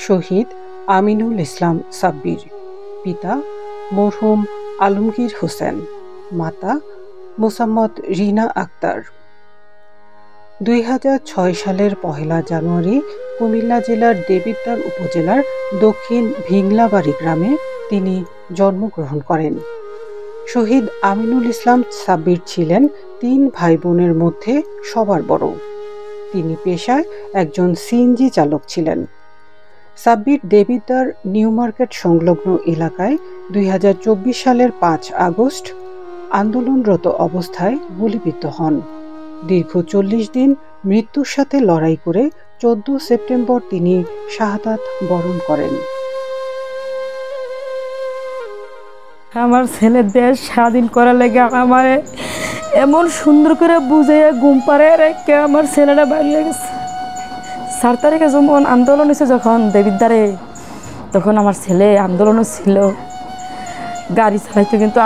শহীদ আমিনুল ইসলাম সাব্বির। পিতা মরহুম আলমগীর হোসেন, মাতা মোসাম্মদ রিনা আক্তার। ২০০৬ সালের ১ জানুয়ারি কুমিল্লা জেলার দেবিদ্বার উপজেলার দক্ষিণ ভিংলাবাড়ি গ্রামে তিনি জন্মগ্রহণ করেন। শহীদ আমিনুল ইসলাম সাব্বির ছিলেন ৩ ভাই বোনের মধ্যে সবার বড়। তিনি পেশায় একজন সিএনজি চালক ছিলেন। সাব্বির দেবিদ্বার নিউ মার্কেট সংলগ্ন এলাকায় ২০২৪ সালের ৫ আগস্ট আন্দোলনরত অবস্থায় গুলিবিদ্ধ হন। দীর্ঘ ৪০ দিন মৃত্যুর সাথে লড়াই করে ১৪ সেপ্টেম্বর তিনি শাহাদাত বরণ করেন। আমার ছেলে দেশ স্বাধীন করার লেগে আমার এমন সুন্দর করে বুঝাইয়া ঘুম পাড়ে রেখে আমার ছেলেটা বাইরে গেছে। ৪ তারিখে যেমন আন্দোলন হয়েছে যখন দেবিদ্বারে, তখন আমার ছেলে আন্দোলনও ছিল, গাড়ি চালাইতো। কিন্তু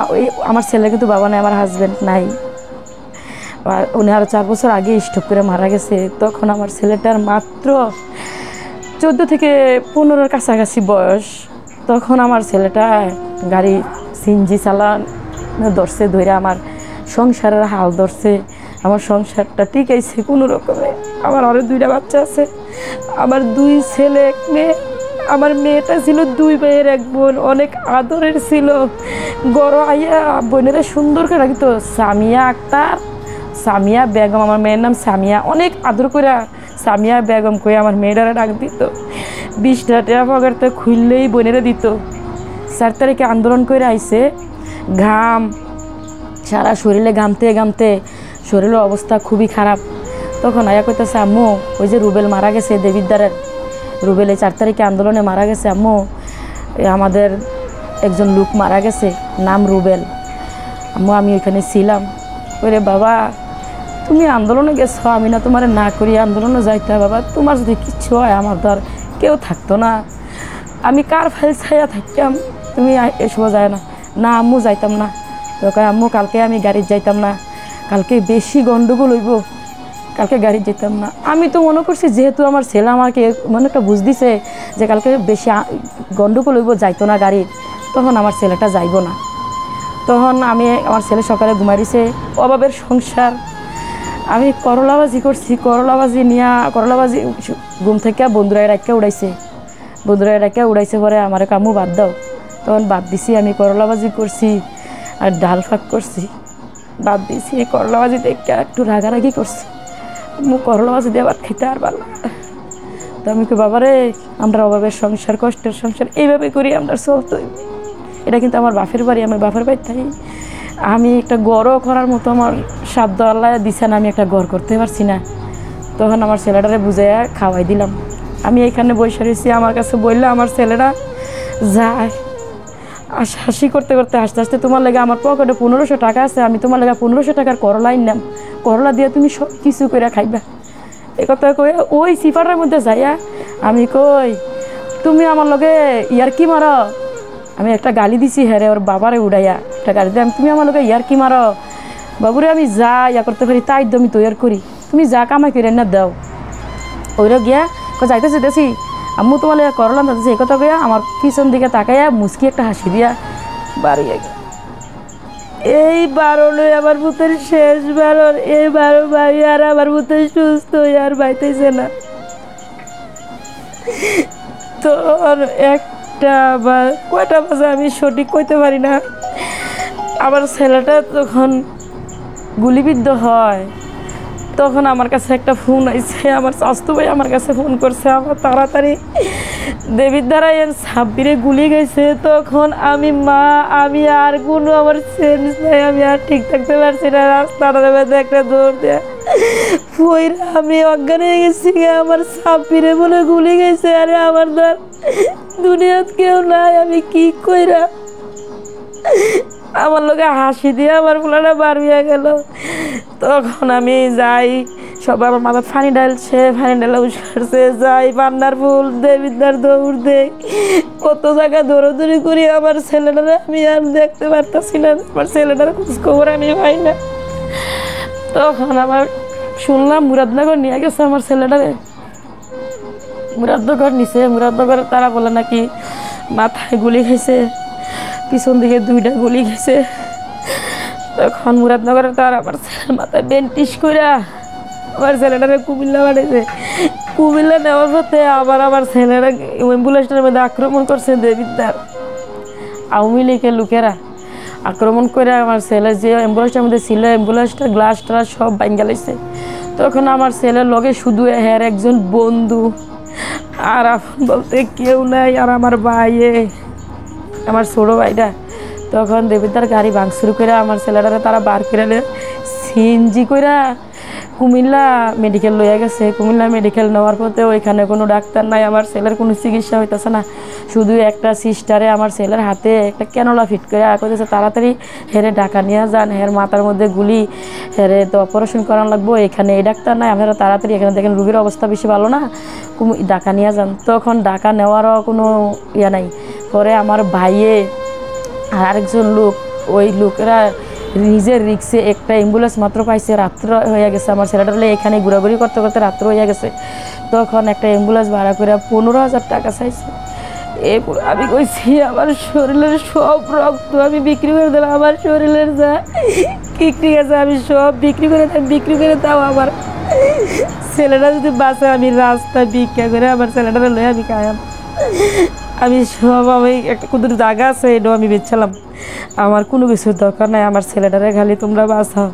আমার ছেলে কিন্তু বাবা নাই, আমার হাজব্যান্ড নাই। আর উনি আরও ৪ বছর আগে স্ট্রোক করে মারা গেছে। তখন আমার ছেলেটার মাত্র ১৪ থেকে ১৫-র কাছাকাছি বয়স। তখন আমার ছেলেটা গাড়ি সিএনজি চালানো ধরছে, ধরে আমার সংসারের হাল ধরছে। আমার সংসারটা টিকাইছে কোনো রকমে। আমার আরও 2টা বাচ্চা আছে, আমার 2 ছেলে 1 মেয়ে। আমার মেয়েটা ছিল 2 ভাইয়ের 1 বোন, অনেক আদরের ছিল। গড় আইয়া বোনেরা সুন্দর করে রাখিত। সামিয়া আক্তার, সামিয়া বেগম, আমার মেয়ের নাম সামিয়া। অনেক আদর করে সামিয়া বেগম কয়ে আমার মেয়েটারা ডাক দিত। 20টা টাকা পকেটে খুললেই বোনেরা দিত। ৪ তারিখে আন্দোলন করে আইছে, ঘাম সারা শরীরে, ঘামতে ঘামতে শরীরের অবস্থা খুবই খারাপ। তখন আয়া কইতেছে, আম্মু ওই যে রুবেল মারা গেছে, দেবিদ্বারের রুবেলে ৪ তারিখে আন্দোলনে মারা গেছে। আম্মু আমাদের একজন লোক মারা গেছে, নাম রুবেল। আম্মু আমি ওইখানে ছিলাম। ওরে বাবা, তুমি আন্দোলনে গেছো, আমি না তোমার না করি আন্দোলনে যাইতে। বাবা তোমার যদি কিচ্ছু হয়, আমার তো আর কেউ থাকতো না, আমি কার ফাইল ছাইয়া থাকতাম, তুমি এসব যায় না। না আম্মু যাইতাম না। তখন আম্মু কালকে আমি গাড়ি যাইতাম না, কালকে বেশি গন্ডগোল হইব, কালকে গাড়ি যেতাম না। আমি তো মনে করছি যেহেতু আমার ছেলে আমাকে মনে একটা বুঝ দিছে যে কালকে বেশি গন্ডগোল হইব, যাইতো না গাড়ি, তখন আমার ছেলেটা যাইব না। তখন আমার ছেলে সকালে ঘুমাইছে, অভাবের সংসার। আমি করলাবাজি করছি, করলাবাজি ঘুম থেকে বন্ধুরা রাখা উড়াইছে পরে আমার কামু বাদ দাও। তখন বাদ দিছি, আমি করলাবাজি করছি আর ডাল ফাঁক করছি, বাদ দিছি। করলাবাজি দেখে একটু রাগারাগি করছি, করলাবাজি দিয়ে ভাত খাইতে আর ভালো। তো আমি বাবারে, আমরা অভাবের সংসার, কষ্টের সংসার এইভাবে করি আমরা চলতে। এটা কিন্তু আমার বাপের বাড়ি, আমার বাপের বাড়ি থাকি। আমি একটা গড়ও করার মতো আমার সাধ্য আল্লাহ দিছে না, আমি একটা গড় করতে পারছি না। তখন আমার ছেলেটারে বুঝাইয়া খাওয়াই দিলাম। আমি এখানে বসে রয়েছি, আমার কাছে বললে আমার ছেলেরা যায় হাসি করতে করতে আস্তে আস্তে, তোমার লেগে আমার পকেটে 1500 টাকা আছে, আমি তোমার লেগে 1500 টাকার করলা নিলাম, করলা দিয়ে তুমি সব কিছু করে খাইবা। এ কথা কই ওই সিপারের মধ্যে যাইয়া আমি কই, তুমি আমার লগে ইয়ার কি মারো? আমি একটা গালি দিছি, হ্যাঁ রে, ওর বাবারে উড়াইয়া একটা গালি দিলাম, তুমি আমার লগে ইয়ার কি মারো? বাবুরে আমি যা ইয়া করতে পারি তাই আমি তৈরি করি, তুমি যা কামাই করে না দাও। ওইরা গিয়া যাইতে যেতেছি, আম্মু তোমার লেগে করলাম যাচ্ছে, এই কথা কইয়া আমার পিছন দিকে তাকাইয়া মুচকি একটা হাসি দিয়া বাড়ি গেল। এই বারো আমার ভূতের শেষ বারণ, এই 12 ভাই আর আমার ভূতের সুস্থ আর বাইতেছে না। তো একটা বা কয়টা বাজে আমি সঠিক কইতে পারি না। আমার ছেলেটা যখন গুলিবিদ্ধ হয়, তখন আমার কাছে একটা ফোন আইছে, আমার স্বাস্থ্য ভাই আমার কাছে ফোন করছে, আমার তাড়াতাড়ি দেবিদ্বারাই সাব্বিরে গুলি গেছে। তখন আমি আর কোনো আমার সেন্স নাই, আমি আর ঠিক থাকতে পারছি না। রাস্তার মধ্যে একটা দৌড় দেয়া পইরা আমি অজ্ঞান হয়ে গেছি, আমার সাব্বিরে বলে গুলি গেছে। আরে আমার ধর দুনিয়াত কেউ নাই, আমি কি কইরা? আমার লোকে হাসি দিয়ে আমার ফুলাটা বার হয়ে গেল। তখন আমি যাই, সবাই আমার মাথা পানি ঢালছে, পানি ঢালা উঠছে, যাই পান্নার ফুল দেবিদ্বার দৌড় দেই, কত জায়গা দৌড়াদৌড়ি করি। আমার ছেলেটারে আমি আর দেখতে পারতাছি না, আমার ছেলেটার খোঁজ খবর আমি পাই না। তখন আমার শুনলাম মুরাদনগর নিয়ে গেছে আমার ছেলেটারে। মুরাদনগর নিছে। মুরাদনগর তারা বলে নাকি মাথায় গুলি খাইছে, পিছন দিকে 2টা গুলি খাইছে। তখন মুরাদনগরে তার আমার ছেলের মাথায় বেন্টিস করে আমার ছেলেটারে কুমিল্লা বাড়িছে। কুমিল্লা নেওয়ার পথে আমার ছেলেরা অ্যাম্বুলেন্সটার মধ্যে আক্রমণ করছে দেবিদ্দার আওয়ামী লীগের লোকেরা। আক্রমণ করে আমার ছেলে যে অ্যাম্বুলেন্সটার মধ্যে ছিল, অ্যাম্বুলেন্সটা গ্লাস ট্লাস সব ভাঙা লাইছে। তখন আমার ছেলের লগে শুধু এর একজন বন্ধু, আর আপন বলতে কেউ নাই। আর আমার ভাইয়ে, আমার ছোটো ভাইটা, তখন দেবিদ্দার গাড়ি ভাঙচুর করে আমার ছেলেটারে তারা বার করে সিএনজি করে কুমিল্লা মেডিকেল লইয়া গেছে। কুমিল্লা মেডিকেল নেওয়ার পথে ওইখানে কোনো ডাক্তার নাই, আমার ছেলের কোনো চিকিৎসা হইতেছে না। শুধু একটা সিস্টারে আমার ছেলের হাতে একটা ক্যানোলা ফিট করে কইতেছে তাড়াতাড়ি হেরে ঢাকা নিয়ে যান, হের মাথার মধ্যে গুলি, হেরে তো অপারেশন করানো লাগবো, এখানে এই ডাক্তার নাই, আপনারা তাড়াতাড়ি এখানে দেখেন রুগীর অবস্থা বেশি ভালো না, ঢাকা নিয়ে যান। তখন ঢাকা নেওয়ারও কোনো ইয়ে নাই। পরে আমার ভাইয়ে আর আরেকজন লোক, ওই লোকেরা নিজের রিক্সে একটা অ্যাম্বুলেন্স মাত্র পাইছে। রাত্র হয়ে গেছে, আমার ছেলেটা এখানে ঘোরাঘুরি করতে করতে রাত্র হয়ে গেছে। তখন একটা অ্যাম্বুলেন্স ভাড়া করে 15,000 টাকা চাইছে। এরপর আমি কইছি আমার শরীরের সব রক্ত আমি বিক্রি করে দিলাম, আমার শরীরের যা কিকরি আছে আমি সব বিক্রি করে দাও, আমার ছেলেটা যদি বাঁচে আমি রাস্তা ভিক্ষা করে আমার ছেলেটা লয়ে আমি খাইলাম। আমি সব, আমি একটা কুদুর জায়গা আছে এটাও আমি বেচছিলাম। আমার কোনো কিছুর দরকার নাই, আমার ছেলেটারে খালি তোমরা বাঁচাও।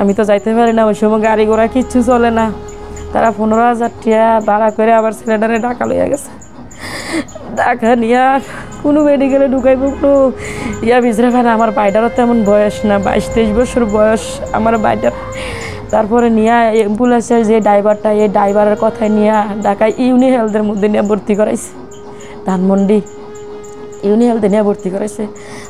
আমি তো যাইতে পারি না, ওই সময় গাড়ি ঘোড়া কিচ্ছু চলে না। তারা 15,000 টাকা ভাড়া করে আমার ছেলেটারে ঢাকা লইয়া গেছে। ঢাকা নিয়ে কোনো মেডিকেলে ঢুকাইব কোনো ভিজরে পায় না। আমার বাইটারও তেমন বয়স না, 22-23 বছর বয়স আমার বাইটার। তারপরে নিয়ে অ্যাম্বুলেন্সের যে ড্রাইভারটা, এই ড্রাইভারের কথায় নিয়ে ঢাকায় ইউনি হেলথের মধ্যে নিয়ে ভর্তি করাইছে। ধানমন্ডি ইউনি হেলথে নিয়ে ভর্তি করাইছে।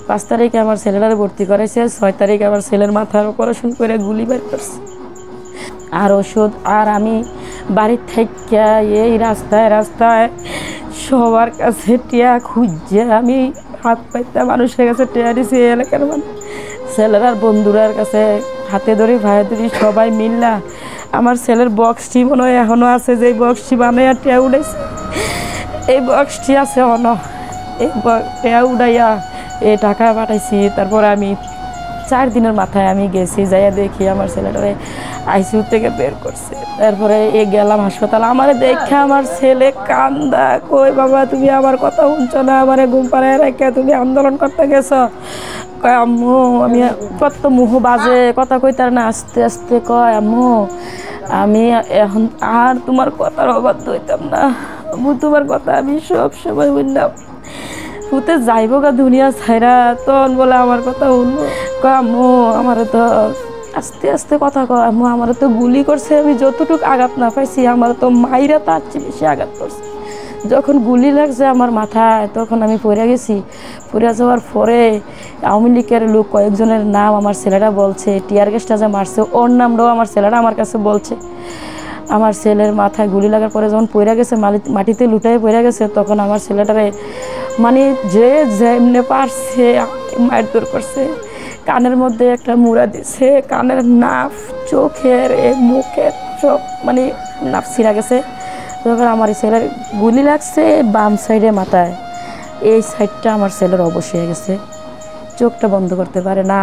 5 তারিখে আমার ছেলেটারে ভর্তি করাইছে, 6 তারিখে আমার ছেলের মাথার অপারেশন করে গুলি বের করছে। আর ওষুধ, আর আমি বাড়ির থেকে এই রাস্তায় রাস্তায় সবার কাছে টিয়া খুঁজছে, আমি হাত পাইতে মানুষের কাছে টিয়া দিছি। এলাকার মানে ছেলেরার বন্ধুরার কাছে হাতে ধরি ভাইয়ে ধরি সবাই মিললা আমার ছেলের বক্সটি মনে হয় এখনও আছে, যে বক্সটি বানাইয়া টিয়া উঠাইছে, এই বক্সটি আছে এখনও। এই টিয়া উঠাইয়া এই টাকা পাঠাইছি। তারপরে আমি 4 দিনের মাথায় আমি গেছি, যাইয়া দেখি আমার ছেলেটারে আইসিইউ থেকে বের করছে। তারপরে গেলাম হাসপাতাল, আমার দেখে আমার ছেলে কান্দা, কই বাবা তুমি আমার কথা শুনছো না, আমার ঘুম পাড়ায় রেখে তুমি আন্দোলন করতে গেছো। কয় আম্মু, আমি কত মুহ বাজে কথা কইতার না, আস্তে আস্তে কয় আম্মু আমি এখন আর তোমার কথার অবাধ্য হইতাম না আম্মু, তোমার কথা আমি সব সময় বললাম। ফুতে যাইব গা দুনিয়া ছাইরা, তখন বলে আমার কথা শুনবো। কয় আম্মু আমার তো আস্তে আস্তে কথা কয় আম্মু, আমার তো গুলি করছে, আমি যতটুকু আঘাত না পাইছি আমার তো মাইরা তার চেয়ে বেশি আঘাত করছে। যখন গুলি লাগছে আমার মাথায় তখন আমি পড়ে গেছি। পড়ে যাওয়ার পরে আওয়ামী লীগের লোক কয়েকজনের নাম আমার ছেলেরা বলছে, টিয়ার গ্যাসটা যে মারছে ওর নামটাও আমার ছেলেরা আমার কাছে বলছে। আমার ছেলের মাথায় গুলি লাগার পরে যখন পড়ে গেছে, মাটিতে লুটাই পড়ে গেছে, তখন আমার ছেলেটারে মানে যে যেমনে পারছে মারধর করছে। কানের মধ্যে একটা মুড়া দিছে, কানের নাফ, চোখের, মুখের সব মানে নাফ ছিঁড়া গেছে। তখন আমার ছেলের গুলি লাগছে বাম সাইডে মাথায়, এই সাইডটা আমার ছেলের অবশ হয়ে গেছে, চোখটা বন্ধ করতে পারে না,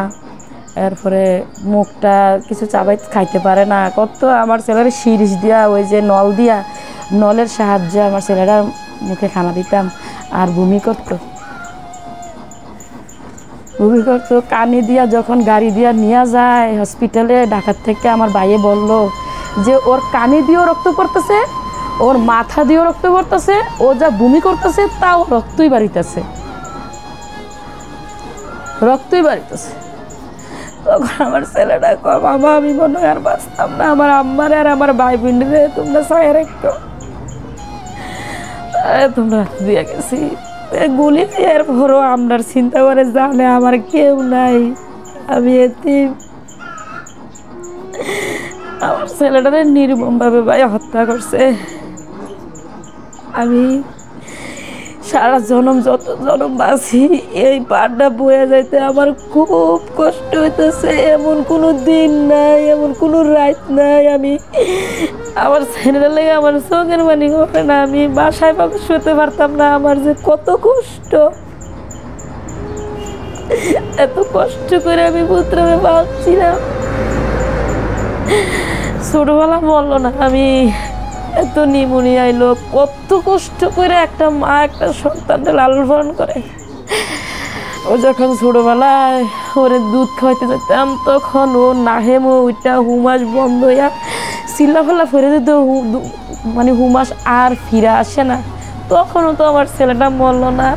এরপরে মুখটা কিছু চাবাই খাইতে পারে না। কত আমার ছেলের শিরিষ দিয়া, ওই যে নল দিয়া, নলের সাহায্যে আমার ছেলেরা মুখে খানা দিতাম। আর বমি করতো কানি দিয়া। যখন গাড়ি দিয়া নিয়ে যায় হসপিটালে ঢাকার থেকে, আমার ভাইয়ে বলল যে ওর কানি দিয়েও রক্ত পড়তেছে, ওর মাথা দিয়েও রক্ত পড়তেছে, ও যা বমি করতেছে তাও রক্তই বাড়িতেছে। তখন আমার ছেলেটা কয় বাবা আমি মনে হয় আর বাঁচতাম না, আমার আম্মারে আর আমার ভাই বোনরে তোমরা চাই রাখতো, তোমরা দিয়ে গেছি গুলি দিয়ে। পরও আপনার চিন্তা করে জানে আমার কেউ নাই, আমি এতিম। আমার ছেলেটারে নির্মমভাবে ভাই হত্যা করছে। আমি সারা জনম যত জনম বাঁচি এই পাড়টা বয়ে যাইতে আমার খুব কষ্ট হইতেছে। এমন কোনো দিন নাই, এমন কোনো রাত নাই আমি আমার ছেলের লেগে আমার চোখের পানি হবে না, আমি বাসায় পাখি শুতে পারতাম না। আমার যে কত কষ্ট, এত কষ্ট করে আমি পুত্রকে পাচ্ছিলাম। ছোটবেলা বললো না আমি এত নিউমোনিয়া আইলো, কত কষ্ট করে একটা মা একটা সন্তানকে লালন পালন করে। ও যখন ছোটবেলায় ওরে দুধ খাওয়াইতে যেতাম তখন ও নাহেমো ওইটা হুমাস বন্ধ হইয়া চিল্লাফাল্লা ফিরে যেত, মানে হুমাস আর ফিরে আসে না। তখনও তো আমার ছেলেটা মরলো না।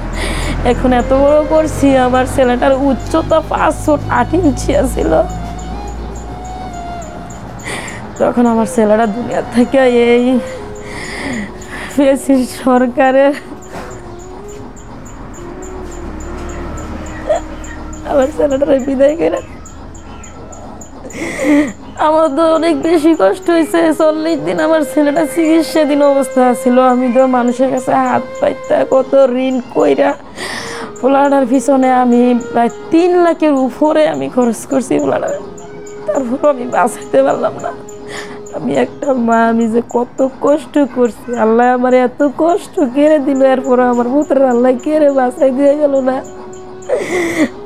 এখন এত বড় করছি, আমার ছেলেটার উচ্চতা 5 ফুট 8 ইঞ্চি ছিল। তখন আমার ছেলেটা দুনিয়া থেকে এই সরকারের আমার ছেলেটার বিদায় করে। আমার তো অনেক বেশি কষ্ট হয়েছে। 40 দিন আমার ছেলেটা চিকিৎসাধীন অবস্থা ছিল। আমি তো মানুষের কাছে হাত পাইতা কত ঋণ কইরা পোলাটার পিছনে আমি প্রায় 3 লাখের উপরে আমি খরচ করছি পোলাটার, তারপর আমি বাঁচাইতে পারলাম না। আমি একটা মা, আমি যে কত কষ্ট করছি। আল্লাহ আমার এত কষ্ট কেড়ে দিল, এরপর আমার পুত্রের আল্লাহ কেড়ে বাঁচাই দিয়ে গেল না।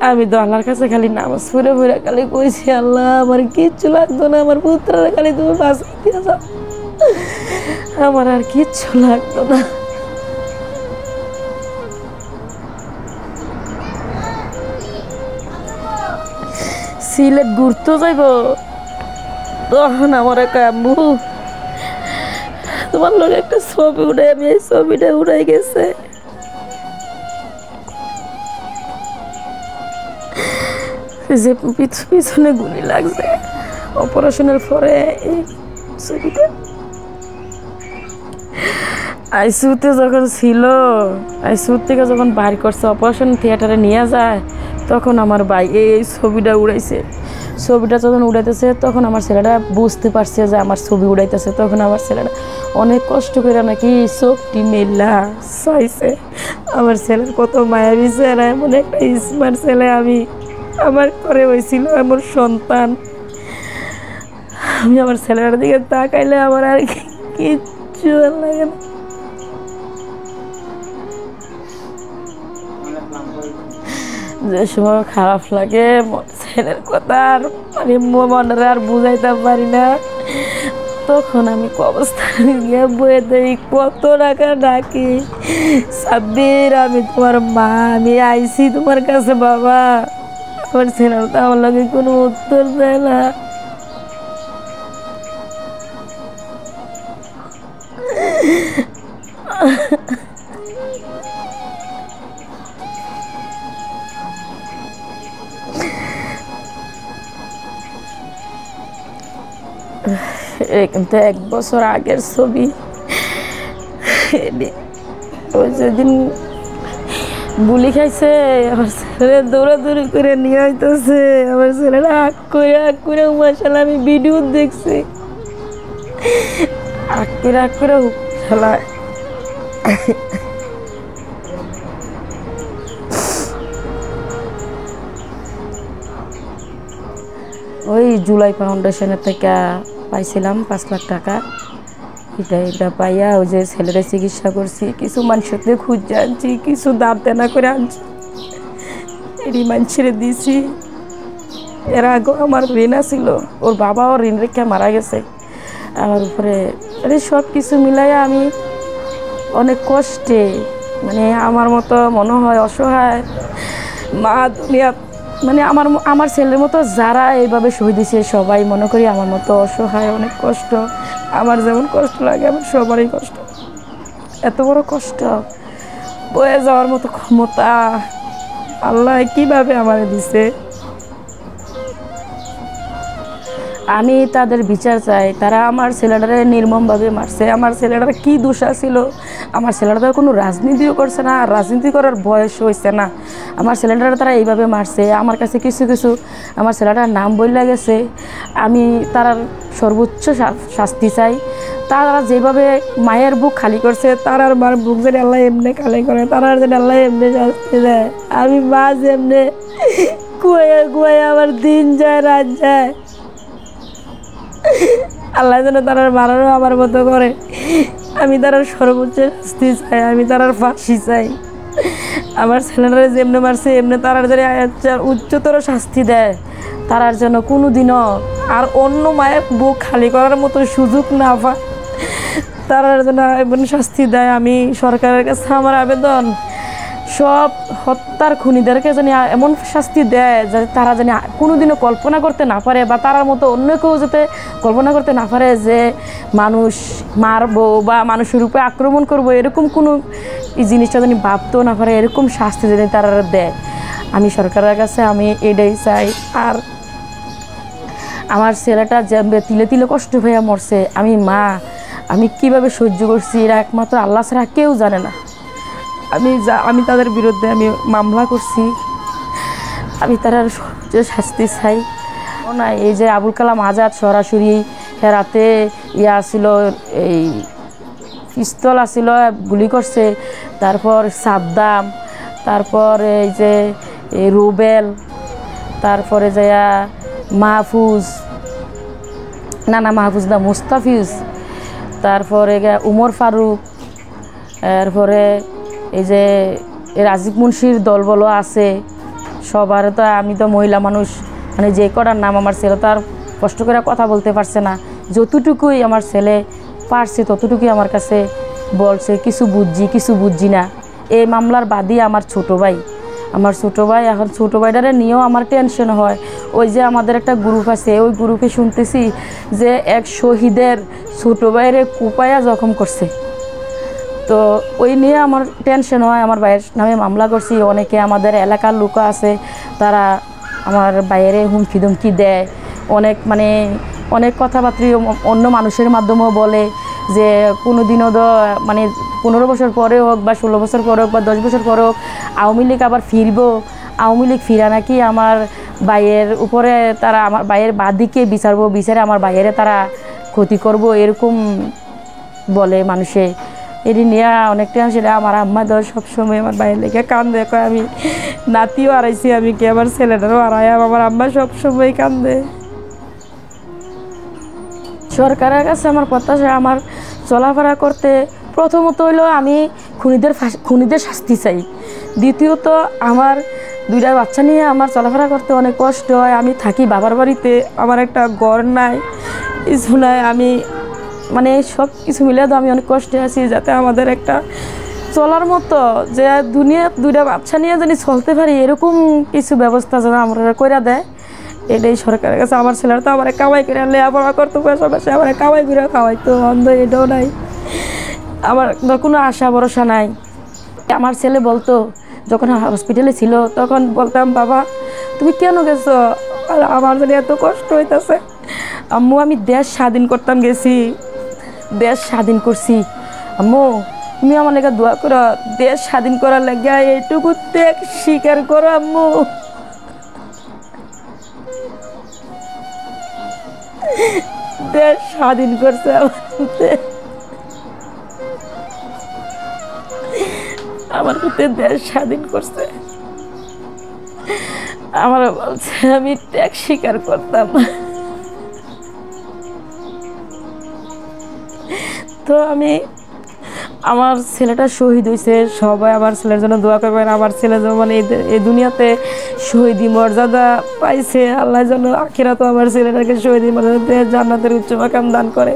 আমি তো আল্লাহর কাছে খালি নামাজ পড়ে পড়ে খালি কইছি, আল্লাহ আমার কিচ্ছু লাগতো না, আমার পুত্রের খালি তুমি বাঁচাই দিয়ে যাও, আমার আর কিচ্ছু লাগতো না। সিলেট ঘুরতে যাইব, তখন আমার এক আম্মু তোমার লোক একটা ছবি উঠে, আমি এই ছবিটা উঠাই গেছে। যে পিছনে গুলি লাগছে অপারেশনের পরে, এই ছবিটা আইসিইউতে যখন ছিল, আইসিইউ থেকে যখন বাইর করছে অপারেশন থিয়েটারে নিয়ে যায়, তখন আমার ভাই এই ছবিটা উড়াইছে। ছবিটা যখন উড়াইতেছে তখন আমার ছেলেটা বুঝতে পারছে যে আমার ছবি উড়াইতেছে। তখন আমার ছেলেটা অনেক কষ্ট করে নাকি চোখটি মেলা চাইছে। আমার ছেলের কত মায়া বিচারা, এমন একটা স্মার্ট ছেলে আমি আমার ঘরে হয়েছিল, এমন সন্তান। আমি আমার ছেলেটার দিকে তাকাইলে আমার আর কিচ্ছু লাগে না। যে সময় খারাপ লাগে ছেলের কথা আর মানে মনে আর বুঝাইতে পারি না, তখন আমি কবরস্থানে গিয়ে বয়ে দেই, কত টাকা ডাকি, সাব্বির আমি তোমার মা, আমি আইছি তোমার কাছে বাবা। আমার ছেলেটা আমার লাগে কোনো উত্তর দেয় না। কিন্তু 1 বছর আগের ছবি। ওই যেদিন গুলি খাইছে, আমার ছেলে দৌড়াদৌড়ি করে নিয়ে আইতেছে, আমার ছেলেরা আগ করে মাশাআল্লাহ আমি ভিডিও দেখছি, আগ করে খেলায়। ওই জুলাই ফাউন্ডেশনের থেকে পাইছিলাম 5 লাখ টাকা। এটা পাইয়া ওই যে ছেলেরা চিকিৎসা করছি, কিছু মানুষকে খুঁজে আনছি, কিছু দাম দেনা করে আনছি, এরই মানুষের দিছি। এর আগে আমার ঋণ ছিল, ওর বাবাও ঋণ রেখে মারা গেছে আমার উপরে। সব কিছু মিলাইয়া আমি অনেক কষ্টে, মানে আমার মতো মনে হয় অসহায় মা দুনিয়া, মানে আমার ছেলের মতো যারা এইভাবে শহীদ হয়েছে সবাই মনে করি আমার মতো অসহায়, অনেক কষ্ট। আমার যেমন কষ্ট লাগে আমার সবারই কষ্ট। এত বড় কষ্ট বয়ে যাওয়ার মতো ক্ষমতা আল্লাহ কিভাবে আমার দিছে। আমি তাদের বিচার চাই। তারা আমার ছেলেটারে নির্মমভাবে মারছে। আমার ছেলেটার কি দোষ ছিল? আমার ছেলেটা তো কোনো রাজনীতিও করছে না, রাজনীতি করার বয়স হয়েছে না। আমার ছেলেটারা তারা এইভাবে মারছে। আমার কাছে কিছু আমার ছেলেটার নাম বইলা গেছে। আমি তার সর্বোচ্চ শাস্তি চাই। তারা যেভাবে মায়ের বুক খালি করছে, তারার মার বুক যেন আল্লাহ এমনি খালি করে, তারার যেন আল্লাহ এমনি শাস্তি দেয়। আমি মা যেমনি কুয়াইয়া আমার দিন যায় রাত যায়। আল্লাহ যেন তারা মারারও আমার মতো করে। আমি তার সর্বোচ্চ শাস্তি চাই, আমি তার ফাঁসি চাই। আমার ছেলেরা যেমনি মারছে এমনি তারা যেন উচ্চতর শাস্তি দেয়, তারার যেন কোনো দিনও আর অন্য মায়ের বুক খালি করার মতো সুযোগ না পায়, তারার যেন এমন শাস্তি দেয়। আমি সরকারের কাছে আমার আবেদন, সব হত্যার খুনিদেরকে যেন এমন শাস্তি দেয় যাতে তারা যেন কোনোদিনও কল্পনা করতে না পারে, বা তারার মতো অন্য কেউ যাতে কল্পনা করতে না পারে যে মানুষ মারবো বা মানুষের উপরে আক্রমণ করবো, এরকম কোনো এই জিনিসটা যেন ভাবতেও না পারে, এরকম শাস্তি যেন তারা দেয়। আমি সরকারের কাছে আমি এটাই চাই। আর আমার ছেলেটা যে তিলে তিলে কষ্ট হয়ে মরছে, আমি মা, আমি কিভাবে সহ্য করছি এরা একমাত্র আল্লাহ ছাড়া কেউ জানে না। আমি তাদের বিরুদ্ধে আমি মামলা করছি, আমি তার সর্বোচ্চ শাস্তি চাই। না, এই যে আবুল কালাম আজাদ সরাসরি রাতে আসিল, এই পিস্তল আসিল, গুলি করছে। তারপর সাদ্দাম, তারপর এই যে রুবেল, তারপরে যে মাহফুজ, মাহফুজ না, মুস্তাফিজ, তারপরে উমর ফারুক, এরপরে এই যে রাজীব মুন্সির দলবলও আছে। সবার তো আমি তো মহিলা মানুষ, মানে যে কটার নাম আমার ছেলে তো আর কষ্ট করে কথা বলতে পারছে না। যতটুকুই আমার ছেলে পারছে ততটুকুই আমার কাছে বলছে, কিছু বুঝছি না। এই মামলার বাদী আমার ছোটো ভাই, এখন ছোটো ভাইটারে নিয়েও আমার টেনশন হয়। ওই যে আমাদের একটা গ্রুপ আছে, ওই গ্রুপে শুনতেছি যে এক শহীদের ছোটো ভাইয়ের কুপায়া জখম করছে। তো ওই নিয়ে আমার টেনশন হয়। আমার ভাইয়ের নামে মামলা করছি, অনেকে আমাদের এলাকার লোক আছে, তারা আমার ভাইয়েরে হুমকি ধুমকি দেয়, অনেক কথাবার্তা অন্য মানুষের মাধ্যমেও বলে যে কোনো দিনও মানে 15 বছর পরে হোক বা 16 বছর পরে হোক বা 10 বছর পরে হোক আওয়ামী লীগ আবার ফিরবো, আওয়ামী লীগ ফিরা নাকি আমার ভাইয়ের উপরে, তারা আমার ভাইয়ের বাদীকে বিচারে আমার ভাইয়েরে তারা ক্ষতি করব, এরকম বলে মানুষে। এটি নিয়ে অনেক টেনশন। আমার আম্মা তো সবসময় আমার বাইরে লেগে কান্দে, কয় আমি নাতিও হারাইছি, আমি কি আমার ছেলেটারও হারাই, আমার আম্মা সবসময় কান্দে। সরকারের কাছে আমার প্রত্যাশা, আমার চলাফেরা করতে প্রথমত হইলো আমি খুনিদের শাস্তি চাই। দ্বিতীয়ত আমার 2টা বাচ্চা নিয়ে আমার চলাফেরা করতে অনেক কষ্ট হয়। আমি থাকি বাবার বাড়িতে, আমার একটা ঘর নাই, কিছু নাই। আমি সব কিছু মিলে তো আমি অনেক কষ্টে আছি, যাতে আমাদের একটা চলার মতো যে দুনিয়া 2টা বাচ্চা নিয়ে যদি চলতে পারি, এরকম কিছু ব্যবস্থা যেন আমরা করে দেয়, এটাই সরকারের কাছে। আমার ছেলেরা তো আমার কামাই করে লেখাপড়া করতে পারছে, আমার কামাই করে খাওয়াইতো, অন্ধ এটাও নাই, আমার কোনো আশা ভরসা নাই। আমার ছেলে বলতো, যখন হসপিটালে ছিল তখন বলতাম, বাবা তুমি কেন গেছো, আমার যদি এত কষ্ট হইতেছে। আম্মু আমি দেশ স্বাধীন করতাম গেছি, দেশ স্বাধীন করছি। আম্মু তুমি আমার লেগে দোয়া করো, দেশ স্বাধীন করার লেগে এইটুকু ত্যাগ স্বীকার করো আম্মু। দেশ স্বাধীন করছে আমার হাতে, দেশ স্বাধীন করছে। আমার বলছে আমি ত্যাগ স্বীকার করতাম। তো আমার ছেলেটা শহীদ হয়েছে, সবাই আমার ছেলের জন্য দোয়া করবেন। আমার ছেলে যেমন এই দুনিয়াতে শহীদি মর্যাদা পাইছে, আল্লাহ যেন আখিরাতেও আমার ছেলেটাকে শহীদি মর্যাদা জান্নাতের উচ্চ মাকাম দান করে।